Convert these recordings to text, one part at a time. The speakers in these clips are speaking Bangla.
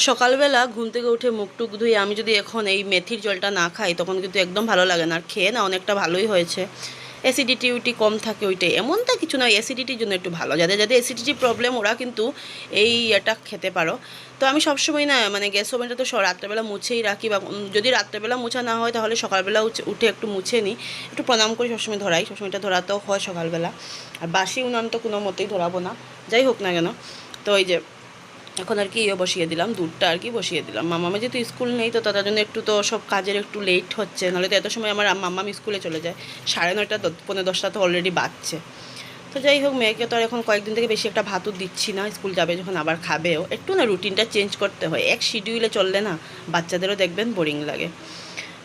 সকালবেলা ঘুম থেকে উঠে মুখ টুক ধুয়ে আমি যদি এখন এই মেথির জলটা না খাই তখন কিন্তু একদম ভালো লাগে না। আর খেয়ে না অনেকটা ভালোই হয়েছে। অ্যাসিডিটি কম থাকে ওইটাই, এমনটা কিছু নয়, অ্যাসিডিটির জন্য একটু ভালো। যাদের যাদের অ্যাসিডিটি প্রবলেম ওরা কিন্তু এই এটা খেতে পারো। তো আমি সবসময় না মানে গ্যাস ওভেনটা তো রাত্রেবেলা মুছেই রাখি, বা যদি রাত্রেবেলা মুছা না হয় তাহলে সকালবেলা উঠে একটু মুছে নিই, একটু প্রণাম করে সবসময় ধরাই। সবসময় এটা ধরাতেও হয় সকালবেলা। আর বাসি উনান তো কোনো মতেই ধরাবো না, যাই হোক না কেন। তো এই যে এখন আর কি বসিয়ে দিলাম, দুধটা আর কি বসিয়ে দিলাম। মামামে যেহেতু স্কুল নেই তো তার জন্য একটু তো সব কাজের একটু লেট হচ্ছে, নাহলে তো এত সময় আমার মাম্মাম স্কুলে চলে যায়। 9:30 পৌনে 10টা তো অলরেডি বাজছে। তো যাই হোক, মেয়েকে তো আর এখন কয়েকদিন থেকে বেশি একটা ভাতও দিচ্ছি না, স্কুল যাবে যখন আবার খাবেও, একটু না রুটিনটা চেঞ্জ করতে হয়। এক শিডিউলে চললে না বাচ্চাদেরও দেখবেন বোরিং লাগে।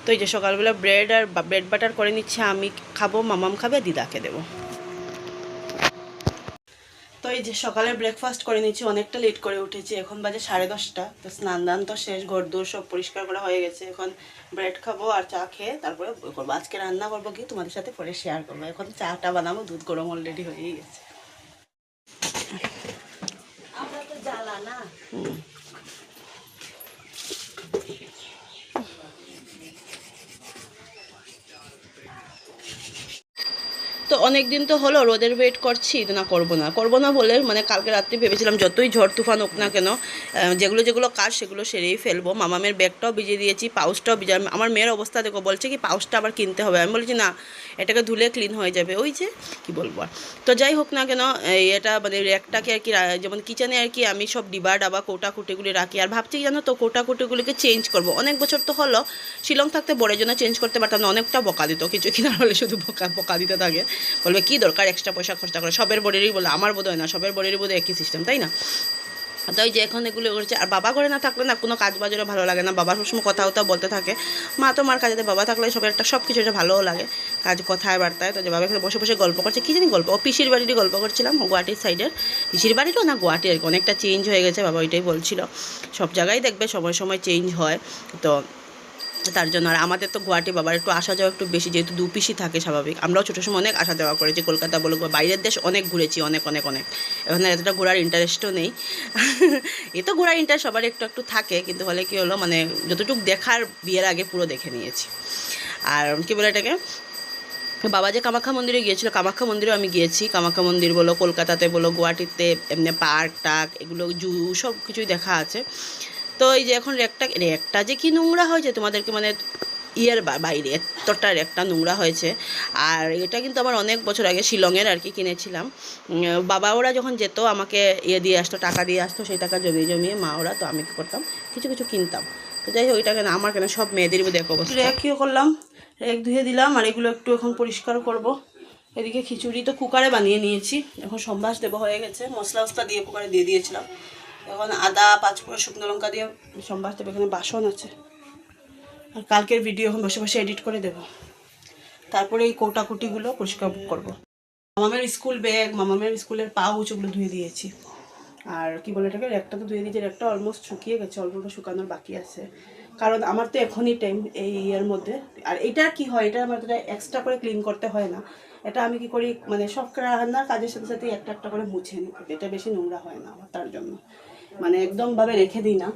তো এই যে সকালবেলা ব্রেড বাটার করে নিচ্ছে, আমি খাবো, মামাম খাবে, দিদাকে দেবো। তো এই যে সকালে ব্রেকফাস্ট করে নিচ্ছি, অনেকটা লেট করে উঠেছি, এখন বাজে 10:30। তো স্নান দান তো শেষ, ঘরদোর সব পরিষ্কার করা হয়ে গেছে। এখন ব্রেড খাবো আর চা খেয়ে তারপরে বই করবো। আজকে রান্না করবো কি তোমাদের সাথে পরে শেয়ার করবো। এখন চাটা বানাবো, দুধ গরম অলরেডি হয়েই গেছে। আমরা তো জ্বালা না। তো অনেক দিন তো হলো রোদের ওয়েট করছি, তো না করবো না বলে মানে কালকে রাত্রে ভেবেছিলাম যতই ঝড় তুফান হোক না কেন যেগুলো কাজ সেগুলো সেরেই ফেলবো। মামামের ব্যাগটাও ভিজিয়ে দিয়েছি, পাউচটাও ভিজে। আমার মেয়ের অবস্থা দেখো, বলছে কি পাউচটা আবার কিনতে হবে। আমি বলছি না, এটাকে ধুলে ক্লিন হয়ে যাবে। ওই যে কি বলবো আর। তো যাই হোক না কেন, এটা মানে র্যাকটাকে আর কি যেমন কিচেনে আর কি আমি সব ডিবা ডাবা কোটা কুটিগুলি রাখি। আর ভাবছি জানো তো কোটা কুটিগুলিকে চেঞ্জ করবো। অনেক বছর তো হলো, শিলং থাকতে বড়ের জন্য চেঞ্জ করতে পারতাম না, অনেকটা বকা দিত, কিছু কিনার হলে শুধু বকা দিতে থাকে। বলবে কী দরকার এক্সট্রা পয়সা খরচা করে, সবের বোর্ডেরই বলে, আমার বোধ হয় না, সবের বোর্ডেরই বোধ একই সিস্টেম, তাই না? তাই যে এখন এগুলো করছে। আর বাবা ঘরে না থাকলে না কোনো কাজ বাজেরও ভালো লাগে না, বাবা সবসময় কথাও বলতে থাকে। মা তো মার কাজে, বাবা থাকলে সবের একটা সব কিছু একটা ভালোও লাগে, কাজ কথায় বার্তায়। তো যে বাবা এখানে বসে বসে গল্প করছে, কী জানি গল্প, ও পিসির বাড়িরই গল্প করছিলাম, গুয়াহাটির সাইডের। পিসির বাড়িরও না গুয়াহাটি আর কি, অনেকটা চেঞ্জ হয়ে গেছে, বাবা ওইটাই বলছিল। সব জায়গায় দেখবে সময় সময় চেঞ্জ হয়, তো তার জন্য। আর আমাদের তো গুয়াহাটি বাবার একটু আসা যাওয়া একটু বেশি, যেহেতু দু পিসি থাকে স্বাভাবিক। আমরাও ছোটো সময় অনেক আসা যাওয়া করেছি, কলকাতা বলো, বাইরের দেশ অনেক ঘুরেছি, অনেক। এখন এতটা ঘোরার ইন্টারেস্টও নেই। এ তো ঘোরার ইন্টারেস্ট সবার একটু একটু থাকে, কিন্তু হলে কী হলো মানে যতটুকু দেখার বিয়ের আগে পুরো দেখে নিয়েছি। আর কী বলে এটাকে, বাবা যে কামাখ্যা মন্দিরে গিয়েছিলো, কামাখ্যা মন্দিরেও আমি গিয়েছি। কামাখ্যা মন্দির বলো, কলকাতাতে বলো, গুয়াহাটিতে এমনি পার্ক টার্ক এগুলো, জু, সব কিছুই দেখা আছে। তো এই যে এখন র্যাকটা যে কি নোংরা হয়েছে তোমাদেরকে মানে ইয়ের বাইরে এতটা র্যাকটা নোংরা হয়েছে। আর এটা কিন্তু আমার অনেক বছর আগে শিলংয়ের আর কি কিনেছিলাম। বাবা ওরা যখন যেত আমাকে দিয়ে আসতো, টাকা দিয়ে আসতো, সেই টাকা জমিয়ে মা ওরা, তো আমি কী করতাম, কিছু কিছু কিনতাম। তো যাই হোক, ওইটাকে না আমার কেন সব মেয়েদেরই দেখো অবস্থা। র্যাকও করলাম, র্যাক ধুয়ে দিলাম, আর এগুলো একটু এখন পরিষ্কার করব। এদিকে খিচুড়ি তো কুকারে বানিয়ে নিয়েছি, এখন সম্বাস দেবো হয়ে গেছে, মশলা দিয়ে কুকারে দিয়ে দিয়েছিলাম। এখন আদা, পাঁচফোড়ন, শুকনো লঙ্কা দিয়ে সম্বাস দেবো। এখানে বাসন আছে, আর কালকের ভিডিও এখন বসে বসে এডিট করে দেবো। তারপরে এই কোটাকুটিগুলো পরিষ্কার করবো। মামামের স্কুল ব্যাগ, মামামের স্কুলের পাউচ, ওগুলো ধুয়ে দিয়েছি। আর কি বলে এটাকে, একটা তো ধুয়ে দিয়েছি, একটা অলমোস্ট শুকিয়ে গেছে, অল্প শুকানোর বাকি আছে। কারণ আমার তো এখনই টাইম এই ইয়ের মধ্যে। আর এটা কি হয়, এটা আমার এক্সট্রা করে ক্লিন করতে হয় না। এটা আমি কি করি মানে সব রান্নার কাজের সাথে সাথে একটা একটা করে মুছে নিই, এটা বেশি নোংরা হয় না আমার, তার জন্য মানে একদমভাবে রেখে দিই না।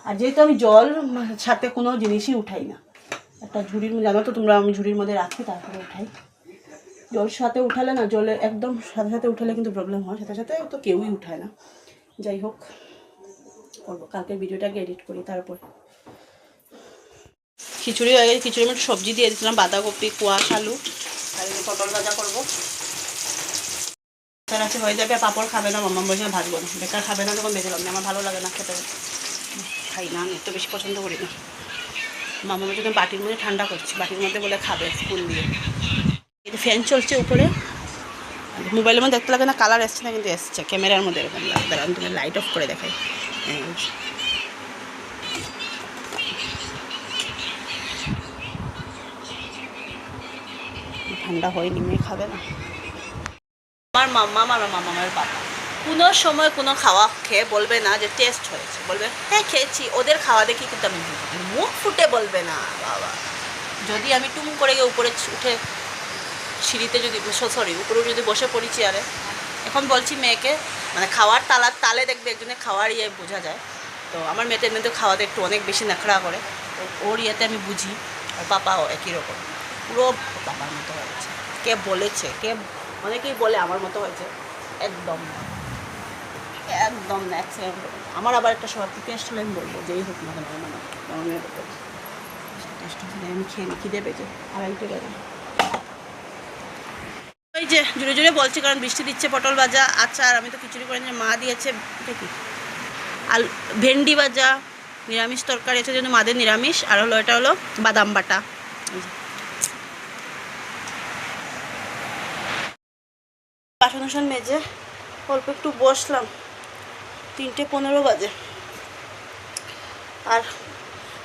আর যেহেতু আমি জল সাথে কোনো জিনিসই উঠাই না, একটা ঝুড়ির, জানো তো তোমরা, আমি ঝুড়ির মধ্যে রাখি তারপরে উঠাই। জল সাথে উঠালে না, জলে একদম সাথে সাথে উঠালে কিন্তু প্রবলেম হয়, সাথে সাথে তো কেউই উঠায় না। যাই হোক, করবো কালকের ভিডিওটাকে এডিট করি। তারপর খিচুড়ি হয়ে গেছে, খিচুড়ির মধ্যে সবজি দিয়ে দিয়েছিলাম, বাঁধাকপি, কোয়াশ আলু, আর পটল ভাজা করবো। কাছাকাছি হয়ে যাবে। পাঁপড় খাবে না, মাম্মা বলছে ভাজবো না, বেকার খাবে না, তখন ভেজে না, আমার ভালো লাগে না খেতে, খাই না, আমি একটু বেশি পছন্দ করি না। মাম্মা বলছে বাটির মধ্যে ঠান্ডা করছি, বাটির মধ্যে বলে খাবে স্পুন দিয়ে। কিন্তু ফ্যান চলছে উপরে, মোবাইলের মধ্যে দেখতে লাগে না, কালার এসছে না, কিন্তু এসছে ক্যামেরার মধ্যে এরকম লাগবে। আমি তুমি লাইট অফ করে দেখাই। ঠান্ডা হয়নি, মেয়ে খাবে না। আমার মাম্মা আর মামামের বাবা কোনো সময় কোনো খাওয়া খেয়ে বলবে না যে টেস্ট হয়েছে, বলবে হ্যাঁ খেয়েছি, ওদের খাওয়া দেখি কিন্তু আমি মুখ ফুটে বলবে না বাবা। যদি আমি টুম করে গিয়ে উপরে উঠে সিঁড়িতে যদি উপরে যদি বসে পড়ি চেয়ারে, এখন বলছি মেয়েকে, মানে খাওয়ার তালে দেখবে একজনের খাওয়ার বোঝা যায়। তো আমার মেয়েতে এমনিতে খাওয়াতে একটু অনেক বেশি নাখড়া করে, তো ওর ইয়েতে আমি বুঝি। আর পাপাও একই রকম, পুরো বাবার মতো হয়েছে। কে বলেছে, কে অনেকেই বলে আমার মতো হয়েছে, একদম না, একদম না, অ্যাক্সিডেন্ট। আমার আবার একটা স্বভাব, টেস্ট হলে আমি বলবো, যেই হোক না কেন আমার মেয়ে বলবো টেস্ট হলে আমি খেয়ে নিই, খিদে পেয়েছে আড়াইটে গেলে। ওই যে জুড়ে জুড়ে বলছি, কারণ বৃষ্টি দিচ্ছে। পটল ভাজা, আচার, আমি তো খিচুড়ি করে নিয়ে, মা দিয়েছে এটা কি আলু, ভেন্ডি ভাজা, নিরামিষ তরকারি আছে জন্য মাদের নিরামিষ, আর হলো এটা হলো বাদাম বাটা। বাসন টাসন মেজে অল্প একটু বসলাম, 3:15 বাজে। আর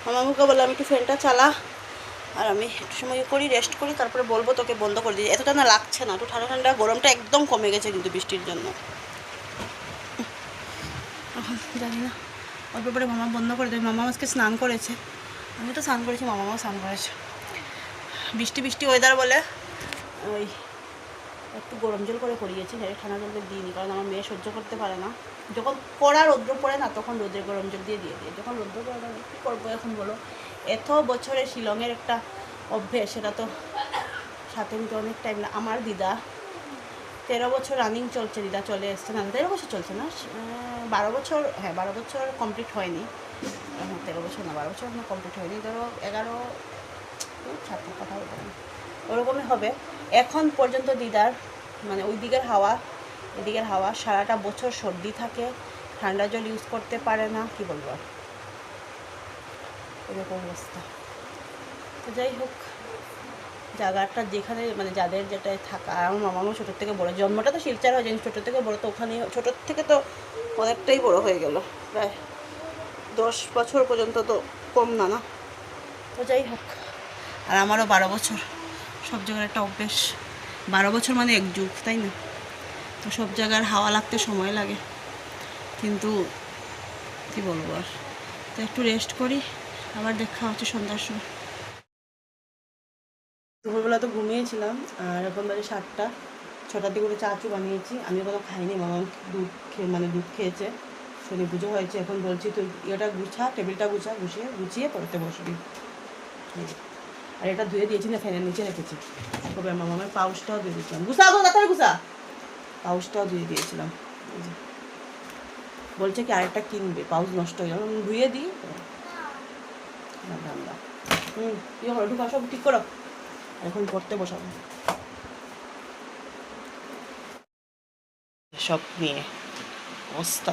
মামাকে বললাম একটু ফ্যানটা চালা, আর আমি একটু সময় করি, রেস্ট করি, তারপরে বলবো তোকে বন্ধ করে দিই। এতটা না লাগছে না, একটু ঠান্ডা ঠান্ডা, গরমটা একদম কমে গেছে কিন্তু বৃষ্টির জন্য। এখন জানি না, অল্প পরে মামা বন্ধ করে দেবে। মামা আজকে স্নান করেছে, আমি তো স্নান করেছি, মামাও স্নান করেছে। বৃষ্টি বৃষ্টি ওয়েদার বলে ওই একটু গরম জল করে করিয়েছি, ঠান্ডা জল দিইনি, কারণ আমার মেয়ে সহ্য করতে পারে না। যখন কড়া রৌদ্র পড়ে না, তখন রোদের গরম জল দিয়ে দিয়ে দিই। যখন রৌদ্র পড়ে না, কী করবো এখন বলো। এত বছরে শিলংয়ের একটা অভ্যেস, সেটা তো সাথে নিতে অনেক টাইম না। আমার দিদা 13 বছর রানিং চলছে, দিদা চলে এসছে না, 13 বছর চলছে না, 12 বছর, হ্যাঁ 12 বছর কমপ্লিট হয়নি, 13 বছর না, 12 বছর এখনো কমপ্লিট হয়নি, ধরো 11 7 কথা বলতে পারি, ওরকমই হবে। এখন পর্যন্ত দিদার মানে ওই দিকের হাওয়া, এদিকের হাওয়া, সারাটা বছর সর্দি থাকে, ঠান্ডা জল ইউজ করতে পারে না, কি বলবো আর, এরকম অবস্থা। তো যাই হোক, জায়গাটা যেখানে মানে যাদের যেটায় থাকা, আমার মামাও ছোটোর থেকে বড়ো, জন্মটা তো শিলচর হয়, জানি ছোটোর থেকে বড়ো, তো ওখানে ছোটোর থেকে তো অনেকটাই বড়ো হয়ে গেল, প্রায় 10 বছর পর্যন্ত, তো কম না না। তো যাই হোক, আর আমারও 12 বছর, সব জায়গার একটা অভ্যেস, 12 বছর মানে এক যুগ, তাই না? তো সব জায়গার হাওয়া লাগতে সময় লাগে, কিন্তু কী বলবো আর। তো একটু রেস্ট করি, আবার দেখা হচ্ছে সন্ধ্যার সময়। দুপুরবেলা তো ঘুমিয়েছিলাম, আর এখন বাজে 7টা, 6টার দিকে করে চা বানিয়েছি, আমি কোনো খাইনি, মামা দুধ মানে দুধ খেয়েছে, শনি পুজো হয়েছে। এখন বলছি তুই ইয়েটা গুছা, টেবিলটা গুছিয়ে পড়তে বসবি। আর এটা ধুয়ে দিয়েছি না, ফ্যানের নিচে রেখেছি, তবে মামার পাউচটাও দিয়ে দিয়েছিলাম, পাউচটাও ধুয়ে দিয়েছিলাম। বলছে কি আরেকটা কিনবে, পাউচ নষ্ট হয়ে যাবে, ধুয়ে দিই। ইয়ে করো, ঢুকা, সব ঠিক করো, এখন পড়তে বসাবো। সব নিয়ে অবস্থা।